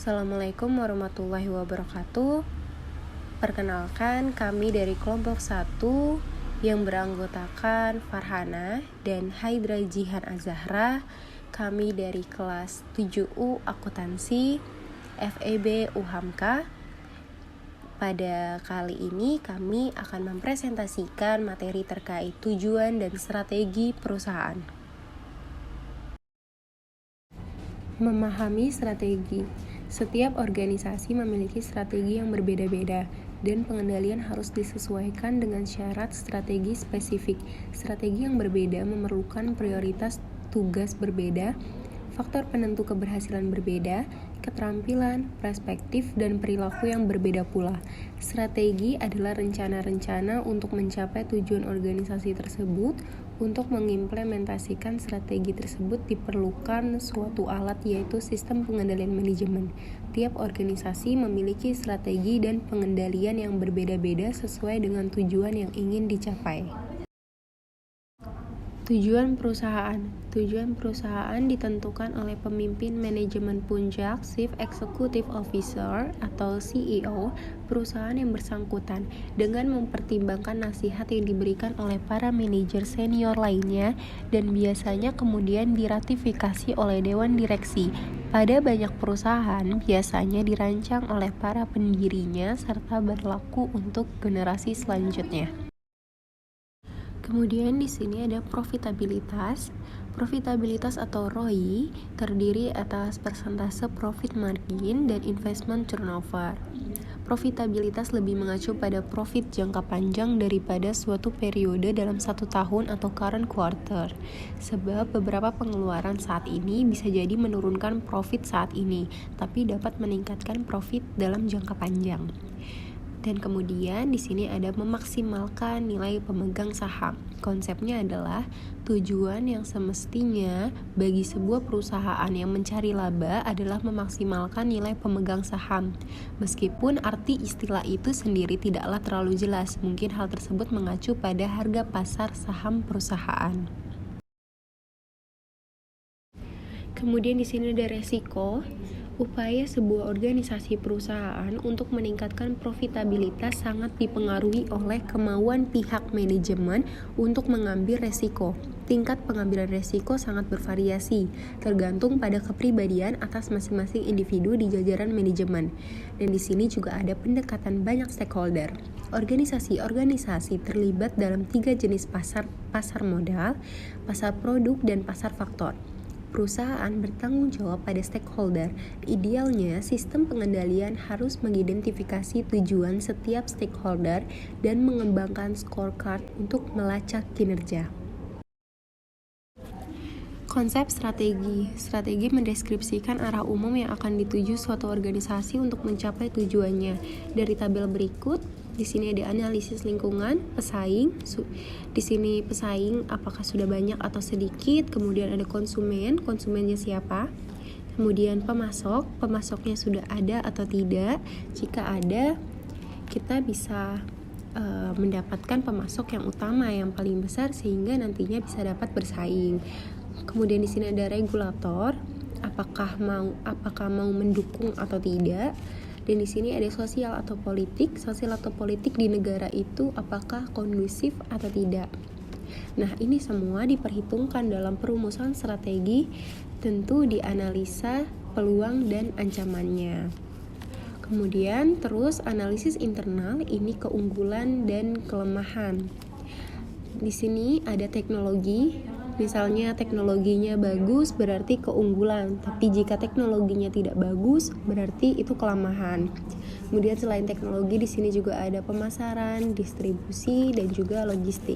Assalamualaikum warahmatullahi wabarakatuh. Perkenalkan, kami dari kelompok 1 yang beranggotakan Farhana dan Haidra Jihan Azahra. Kami dari kelas 7U Akuntansi FEB UHAMKA. Pada kali ini kami akan mempresentasikan materi terkait tujuan dan strategi perusahaan. Memahami strategi. Setiap organisasi memiliki strategi yang berbeda-beda dan pengendalian harus disesuaikan dengan syarat strategi spesifik. Strategi yang berbeda memerlukan prioritas tugas berbeda, faktor penentu keberhasilan berbeda, keterampilan, perspektif, dan perilaku yang berbeda pula. Strategi adalah rencana-rencana untuk mencapai tujuan organisasi tersebut. Untuk mengimplementasikan strategi tersebut diperlukan suatu alat, yaitu sistem pengendalian manajemen. Tiap organisasi memiliki strategi dan pengendalian yang berbeda-beda sesuai dengan tujuan yang ingin dicapai. Tujuan perusahaan. Tujuan perusahaan ditentukan oleh pemimpin manajemen puncak, Chief Executive Officer atau CEO, perusahaan yang bersangkutan, dengan mempertimbangkan nasihat yang diberikan oleh para manajer senior lainnya dan biasanya kemudian diratifikasi oleh dewan direksi. Pada banyak perusahaan, biasanya dirancang oleh para pendirinya serta berlaku untuk generasi selanjutnya. Kemudian di sini ada profitabilitas. Profitabilitas atau ROI terdiri atas persentase profit margin dan investment turnover. Profitabilitas lebih mengacu pada profit jangka panjang daripada suatu periode dalam 1 tahun atau current quarter. Sebab beberapa pengeluaran saat ini bisa jadi menurunkan profit saat ini, tapi dapat meningkatkan profit dalam jangka panjang. Dan kemudian di sini ada memaksimalkan nilai pemegang saham. Konsepnya adalah tujuan yang semestinya bagi sebuah perusahaan yang mencari laba adalah memaksimalkan nilai pemegang saham. Meskipun arti istilah itu sendiri tidaklah terlalu jelas, mungkin hal tersebut mengacu pada harga pasar saham perusahaan. Kemudian di sini ada resiko. Upaya sebuah organisasi perusahaan untuk meningkatkan profitabilitas sangat dipengaruhi oleh kemauan pihak manajemen untuk mengambil resiko. Tingkat pengambilan resiko sangat bervariasi, tergantung pada kepribadian atas masing-masing individu di jajaran manajemen. Dan di sini juga ada pendekatan banyak stakeholder. Organisasi-organisasi terlibat dalam 3 jenis pasar modal, pasar produk, dan pasar faktor. Perusahaan bertanggung jawab pada stakeholder. Idealnya, sistem pengendalian harus mengidentifikasi tujuan setiap stakeholder dan mengembangkan scorecard untuk melacak kinerja. Konsep strategi. Strategi mendeskripsikan arah umum yang akan dituju suatu organisasi untuk mencapai tujuannya. Dari tabel berikut, di sini ada analisis lingkungan, pesaing. Di sini pesaing apakah sudah banyak atau sedikit. Kemudian ada konsumen, konsumennya siapa. Kemudian pemasok, pemasoknya sudah ada atau tidak. Jika ada, kita bisa mendapatkan pemasok yang utama, yang paling besar, sehingga nantinya bisa dapat bersaing. Kemudian di sini ada regulator, apakah mau mendukung atau tidak. Dan di sini ada sosial atau politik. Sosial atau politik di negara itu apakah kondusif atau tidak. Nah, ini semua diperhitungkan dalam perumusan strategi, tentu dianalisa peluang dan ancamannya. Kemudian terus analisis internal, ini keunggulan dan kelemahan. Di sini ada teknologi. Misalnya teknologinya bagus berarti keunggulan, tapi jika teknologinya tidak bagus berarti itu kelemahan. Kemudian selain teknologi di sini juga ada pemasaran, distribusi, dan juga logistik.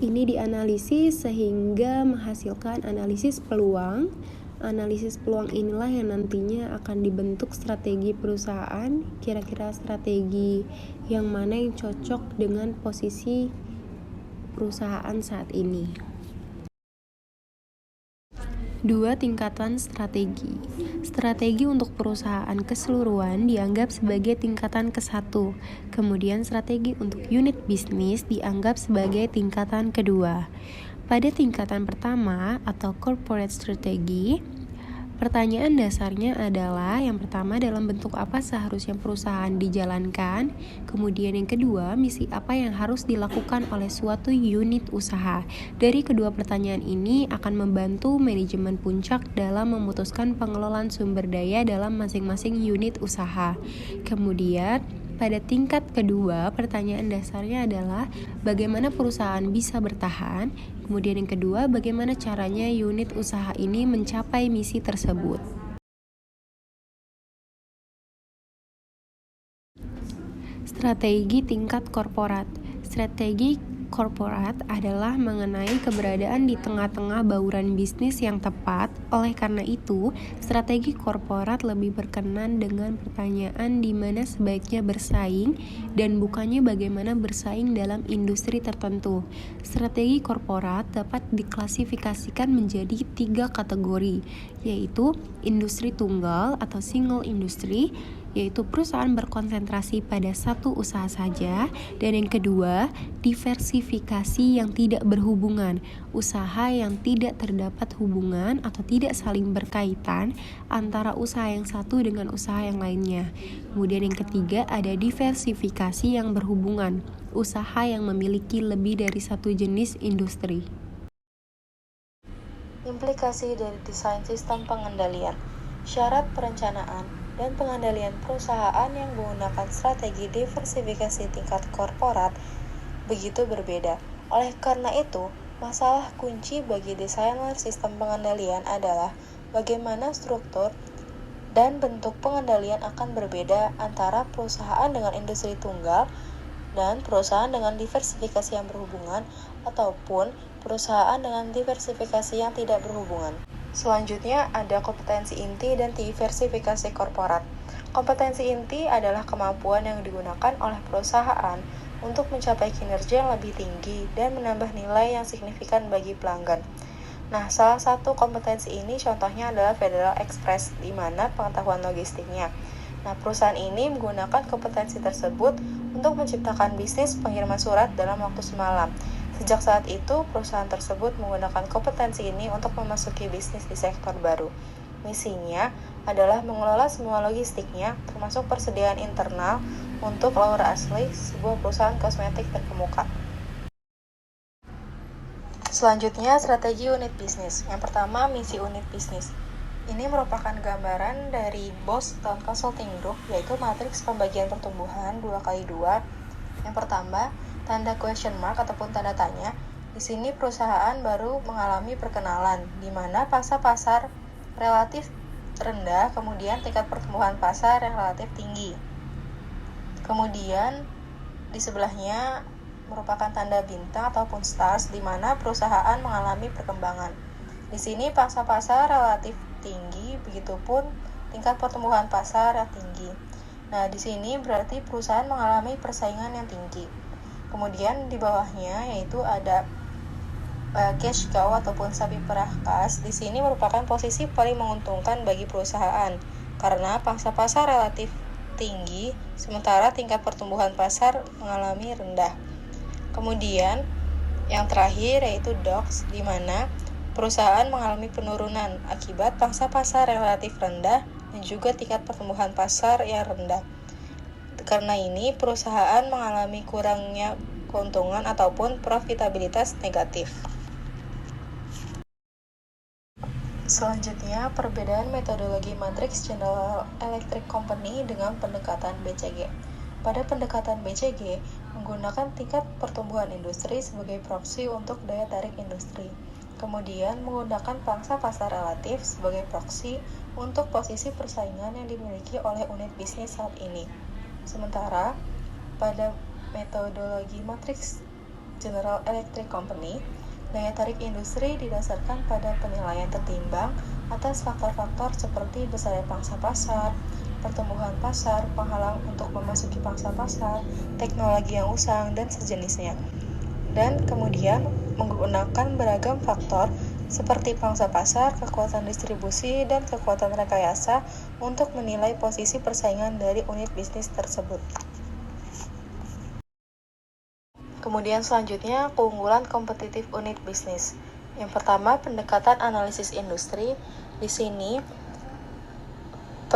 Ini dianalisis sehingga menghasilkan analisis peluang. Analisis peluang inilah yang nantinya akan dibentuk strategi perusahaan, kira-kira strategi yang mana yang cocok dengan posisi perusahaan saat ini. 2 tingkatan strategi. Strategi untuk perusahaan keseluruhan dianggap sebagai tingkatan ke-1. Kemudian strategi untuk unit bisnis dianggap sebagai tingkatan kedua. Pada tingkatan pertama atau corporate strategy, Pertanyaan dasarnya adalah yang pertama, dalam bentuk apa seharusnya perusahaan dijalankan. Kemudian yang kedua, misi apa yang harus dilakukan oleh suatu unit usaha. Dari kedua pertanyaan ini akan membantu manajemen Puncak dalam memutuskan pengelolaan sumber daya dalam masing-masing unit usaha. Kemudian pada tingkat kedua, pertanyaan dasarnya adalah bagaimana perusahaan bisa bertahan. Kemudian yang kedua, bagaimana caranya unit usaha ini mencapai misi tersebut. Strategi tingkat korporat. Strategi korporat adalah mengenai keberadaan di tengah-tengah bauran bisnis yang tepat. Oleh karena itu, strategi korporat lebih berkenan dengan pertanyaan di mana sebaiknya bersaing dan bukannya bagaimana bersaing dalam industri tertentu. Strategi korporat dapat diklasifikasikan menjadi 3 kategori, yaitu industri tunggal atau single industry, yaitu perusahaan berkonsentrasi pada satu usaha saja, dan yang kedua, diversifikasi yang tidak berhubungan, usaha yang tidak terdapat hubungan atau tidak saling berkaitan antara usaha yang satu dengan usaha yang lainnya. Kemudian yang ketiga, ada diversifikasi yang berhubungan, usaha yang memiliki lebih dari satu jenis industri. Implikasi dari desain sistem pengendalian, syarat perencanaan dan pengendalian perusahaan yang menggunakan strategi diversifikasi tingkat korporat begitu berbeda. Oleh karena itu, masalah kunci bagi desainer sistem pengendalian adalah bagaimana struktur dan bentuk pengendalian akan berbeda antara perusahaan dengan industri tunggal dan perusahaan dengan diversifikasi yang berhubungan ataupun perusahaan dengan diversifikasi yang tidak berhubungan. Selanjutnya ada kompetensi inti dan diversifikasi korporat. Kompetensi inti adalah kemampuan yang digunakan oleh perusahaan untuk mencapai kinerja yang lebih tinggi dan menambah nilai yang signifikan bagi pelanggan. Nah, salah satu kompetensi ini contohnya adalah Federal Express, di mana pengetahuan logistiknya. Nah, perusahaan ini menggunakan kompetensi tersebut untuk menciptakan bisnis pengiriman surat dalam waktu semalam. Sejak saat itu, perusahaan tersebut menggunakan kompetensi ini untuk memasuki bisnis di sektor baru. Misinya adalah mengelola semua logistiknya, termasuk persediaan internal untuk Laura Ashley, sebuah perusahaan kosmetik terkemuka. Selanjutnya, strategi unit bisnis. Yang pertama, misi unit bisnis. Ini merupakan gambaran dari Boston Consulting Group, yaitu matriks pembagian pertumbuhan 2x2. Yang pertama, tanda question mark ataupun tanda tanya. Di sini perusahaan baru mengalami perkenalan, di mana pangsa pasar relatif rendah, kemudian tingkat pertumbuhan pasar yang relatif tinggi. Kemudian di sebelahnya merupakan tanda bintang ataupun stars, di mana perusahaan mengalami perkembangan. Di sini pangsa pasar relatif tinggi, begitupun tingkat pertumbuhan pasar yang tinggi. Nah, di sini berarti perusahaan mengalami persaingan yang tinggi. Kemudian di bawahnya yaitu ada cash cow ataupun sapi perah kas. Di sini merupakan posisi paling menguntungkan bagi perusahaan karena pangsa pasar relatif tinggi sementara tingkat pertumbuhan pasar mengalami rendah. Kemudian yang terakhir yaitu dogs, di mana perusahaan mengalami penurunan akibat pangsa pasar relatif rendah dan juga tingkat pertumbuhan pasar yang rendah. Karena ini, perusahaan mengalami kurangnya keuntungan ataupun profitabilitas negatif. Selanjutnya, perbedaan metodologi matriks General Electric Company dengan pendekatan BCG. Pada pendekatan BCG, menggunakan tingkat pertumbuhan industri sebagai proksi untuk daya tarik industri. Kemudian, menggunakan pangsa pasar relatif sebagai proksi untuk posisi persaingan yang dimiliki oleh unit bisnis saat ini. Sementara, pada metodologi matriks General Electric Company, daya tarik industri didasarkan pada penilaian tertimbang atas faktor-faktor seperti besarnya pangsa pasar, pertumbuhan pasar, penghalang untuk memasuki pangsa pasar, teknologi yang usang, dan sejenisnya. Dan kemudian menggunakan beragam faktor seperti pangsa pasar, kekuatan distribusi, dan kekuatan rekayasa untuk menilai posisi persaingan dari unit bisnis tersebut. Kemudian selanjutnya, keunggulan kompetitif unit bisnis. Yang pertama, pendekatan analisis industri. Di sini,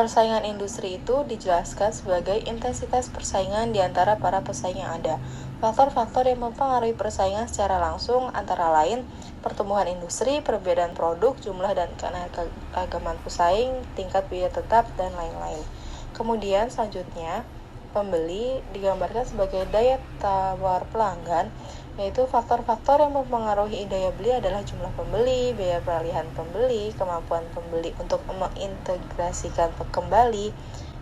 Persaingan industri itu dijelaskan sebagai intensitas persaingan di antara para pesaing yang ada. Faktor-faktor yang mempengaruhi persaingan secara langsung antara lain pertumbuhan industri, perbedaan produk, jumlah dan keanekaragaman pesaing, tingkat biaya tetap, dan lain-lain. Kemudian selanjutnya, pembeli digambarkan sebagai daya tawar pelanggan, yaitu faktor-faktor yang mempengaruhi daya beli adalah jumlah pembeli, biaya peralihan pembeli, kemampuan pembeli untuk mengintegrasikan kembali,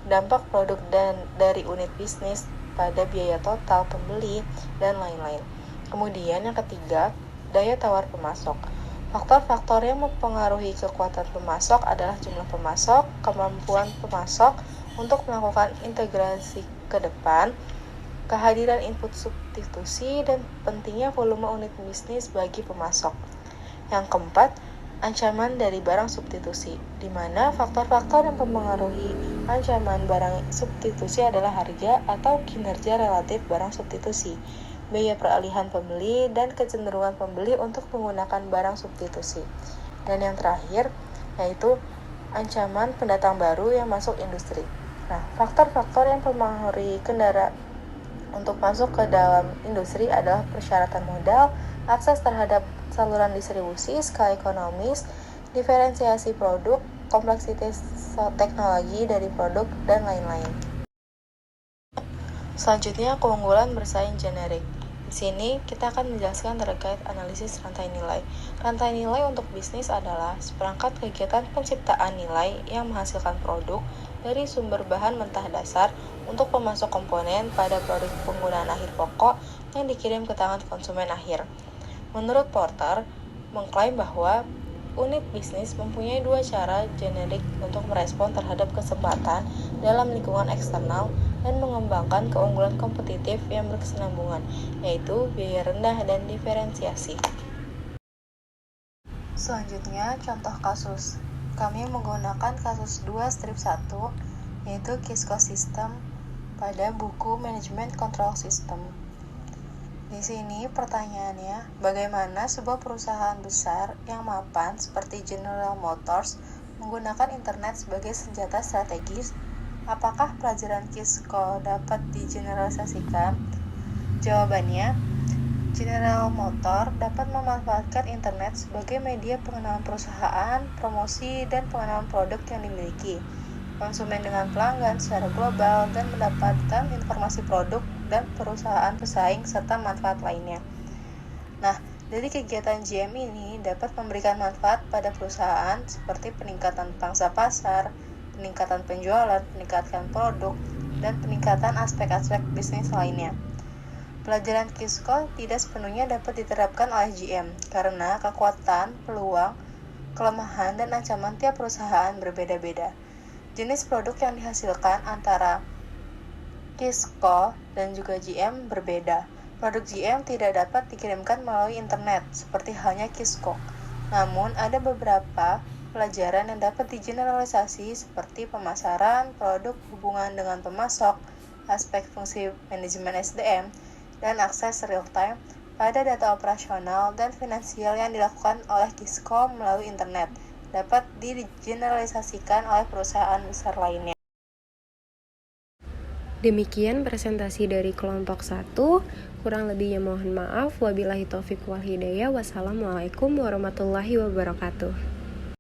dampak produk dan dari unit bisnis pada biaya total pembeli, dan lain-lain. Kemudian yang ketiga, daya tawar pemasok. Faktor-faktor yang mempengaruhi kekuatan pemasok adalah jumlah pemasok, kemampuan pemasok untuk melakukan integrasi ke depan, kehadiran input substitusi, dan pentingnya volume unit bisnis bagi pemasok. Yang keempat, ancaman dari barang substitusi, di mana faktor-faktor yang mempengaruhi ancaman barang substitusi adalah harga atau kinerja relatif barang substitusi, biaya peralihan pembeli, dan kecenderungan pembeli untuk menggunakan barang substitusi. Dan yang terakhir, yaitu ancaman pendatang baru yang masuk industri. Nah, faktor-faktor yang mempengaruhi kendaraan untuk masuk ke dalam industri adalah persyaratan modal, akses terhadap saluran distribusi, skala ekonomis, diferensiasi produk, kompleksitas teknologi dari produk, dan lain-lain. Selanjutnya, keunggulan bersaing generik. Di sini kita akan menjelaskan terkait analisis rantai nilai. Rantai nilai untuk bisnis adalah seperangkat kegiatan penciptaan nilai yang menghasilkan produk dari sumber bahan mentah dasar untuk pemasok komponen pada produk penggunaan akhir pokok yang dikirim ke tangan konsumen akhir. Menurut Porter, mengklaim bahwa unit bisnis mempunyai dua cara generik untuk merespon terhadap kesempatan dalam lingkungan eksternal dan mengembangkan keunggulan kompetitif yang berkesinambungan, yaitu biaya rendah dan diferensiasi. Selanjutnya, contoh kasus. Kami menggunakan kasus 2/1, yaitu Kisco System pada buku Management Control System. Di sini pertanyaannya, bagaimana sebuah perusahaan besar yang mapan seperti General Motors menggunakan internet sebagai senjata strategis? Apakah pelajaran Kisco dapat digeneralisasikan? Jawabannya, General Motors dapat memanfaatkan internet sebagai media pengenalan perusahaan, promosi, dan pengenalan produk yang dimiliki konsumen dengan pelanggan secara global, dan mendapatkan informasi produk dan perusahaan pesaing serta manfaat lainnya. Nah, dari kegiatan GM ini dapat memberikan manfaat pada perusahaan seperti peningkatan pangsa pasar, peningkatan penjualan, peningkatan produk, dan peningkatan aspek-aspek bisnis lainnya. Pelajaran Kisco tidak sepenuhnya dapat diterapkan oleh GM karena kekuatan, peluang, kelemahan, dan ancaman tiap perusahaan berbeda-beda. Jenis produk yang dihasilkan antara Kisco dan juga GM berbeda. Produk GM tidak dapat dikirimkan melalui internet seperti halnya Kisco. Namun ada beberapa pelajaran yang dapat digeneralisasi seperti pemasaran, produk, hubungan dengan pemasok, aspek fungsi manajemen SDM, dan akses real-time pada data operasional dan finansial yang dilakukan oleh Kisco melalui internet dapat digeneralisasikan oleh perusahaan besar lainnya. Demikian presentasi dari kelompok 1. Kurang lebihnya mohon maaf. Wabillahi taufiq wal hidayah. Wassalamualaikum warahmatullahi wabarakatuh.